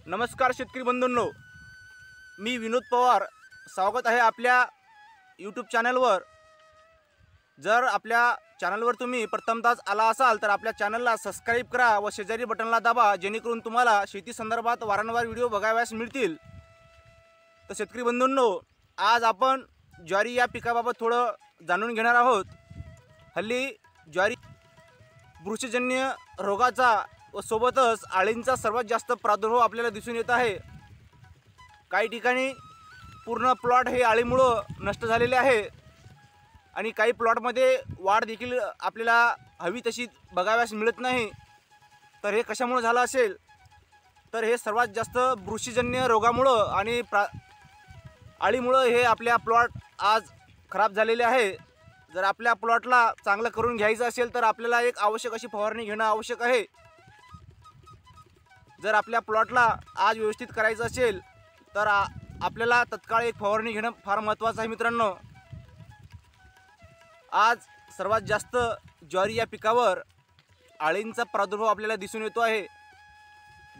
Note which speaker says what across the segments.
Speaker 1: नमस्कार शेतकरी बंधूंनो, मी विनोद पवार स्वागत आहे आपल्या यूट्यूब चॅनलवर। जर आपल्या चॅनलवर तुम्ही प्रथमतःच आला असाल तर आपल्या चॅनलला सबस्क्राइब करा व शेजारी बटनला दाबा, जेणेकरून तुम्हाला शेती संदर्भात वारंवार व्हिडिओ बघावयास मिळतील। तर शेतकरी बंधूंनो, आज आपण ज्वारी या पिकाबाबत थोडं जाणून घेणार आहोत। हल्ली ज्वारी बुरशीजन्य रोगाचा व सोबतच आळींचा सर्वात जास्त प्रादुर्भाव आपल्याला दिसून येत आहे। काही ठिकाणी पूर्ण प्लॉट हे आळीमुळे नष्ट झालेले आहे आणि काही प्लॉटमध्ये वाढ देखील आपल्याला हवी तशी बघाव्यास मिळत नाही। तर हे कशामुळे झालं असेल, तर हे सर्वात जास्त बुरशीजन्य रोगामुळे आणि आळीमुळे हे आपल्या प्लॉट आज खराब झालेले आहे। जर आपल्या प्लॉटला चांगलं करून घ्यायचं असेल तर आपल्याला एक आवश्यक अशी फवारणी घेणं आवश्यक आहे। जर आपल्या प्लॉटला आज व्यवस्थित करायचं असेल तर आपल्याला तत्काळ एक फवारणी घेणं फार महत्त्वाचं आहे। मित्रांनो, आज सर्वात जास्त ज्वारी या पिकावर आळींचा प्रादुर्भाव आपल्याला दिसून येतो आहे।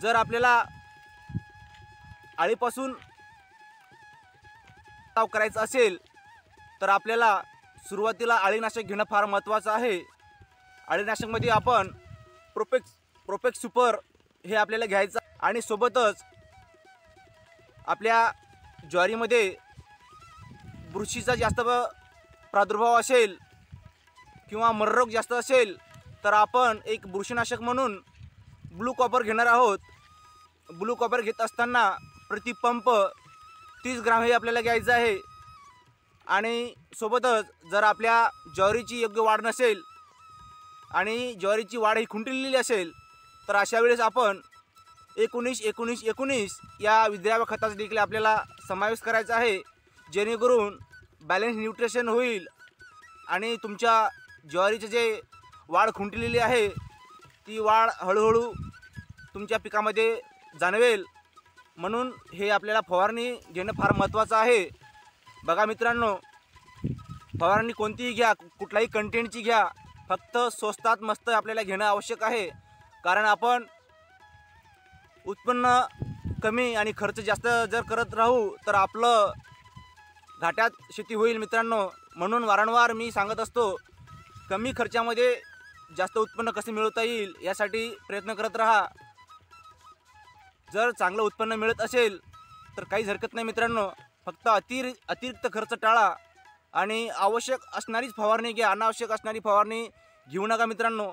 Speaker 1: जर आपल्याला आळीपासून बचाव करायचा असेल तर आपल्याला सुरुवातीला अळीनाशक घेणं फार महत्त्वाचं आहे। अळीनाशकमध्ये आपण प्रोपेक्स सुपर हे आपल्याला घ्यायचं आणि सोबतच आपल्या ज्वारीमध्ये बुरशीचा जास्त प्रादुर्भाव असेल किंवा मररोग जास्त असेल तर आपण एक बुरशीनाशक म्हणून ब्लू कॉपर घेणार आहोत। ब्लू कॉपर घेत असताना प्रति पंप 30 ग्राम हे आपल्याला घ्यायचं आहे। आणि सोबतच जर आपल्या ज्वारीची योग्य वाढ नसेल आणि ज्वारीची वाढ ही खुंटलेली असेल तर अशा वेळेस आपण 19-19-19 या विद्राव्य खताचा देखील आपल्याला समावेश करायचा आहे, जेणेकरून बॅलन्स न्यूट्रिशन होईल आणि तुमच्या ज्वारीचे जे वाढ खुंटलेली आहे ती वाढ हळूहळू तुमच्या पिकामध्ये जाणवेल। म्हणून हे आपल्याला फवारणी घेणं फार महत्त्वाचं आहे। बघा मित्रांनो, फवारणी कोणतीही घ्या, कुठल्याही कंटेंटची घ्या, फक्त स्वस्तात मस्त आपल्याला घेणं आवश्यक आहे। कारण आपण उत्पन्न कमी आणि खर्च जास्त जर करत राहू तर आपलं घाट्यात शेती होईल मित्रांनो। म्हणून वारंवार मी सांगत असतो, कमी खर्चामध्ये जास्त उत्पन्न कसे मिळवता येईल यासाठी प्रयत्न करत राहा। जर चांगलं उत्पन्न मिळत असेल तर काहीच हरकत नाही मित्रांनो, फक्त अतिरिक्त खर्च टाळा आणि आवश्यक असणारीच फवारणी घ्या, अनावश्यक असणारी फवारणी घेऊ नका मित्रांनो।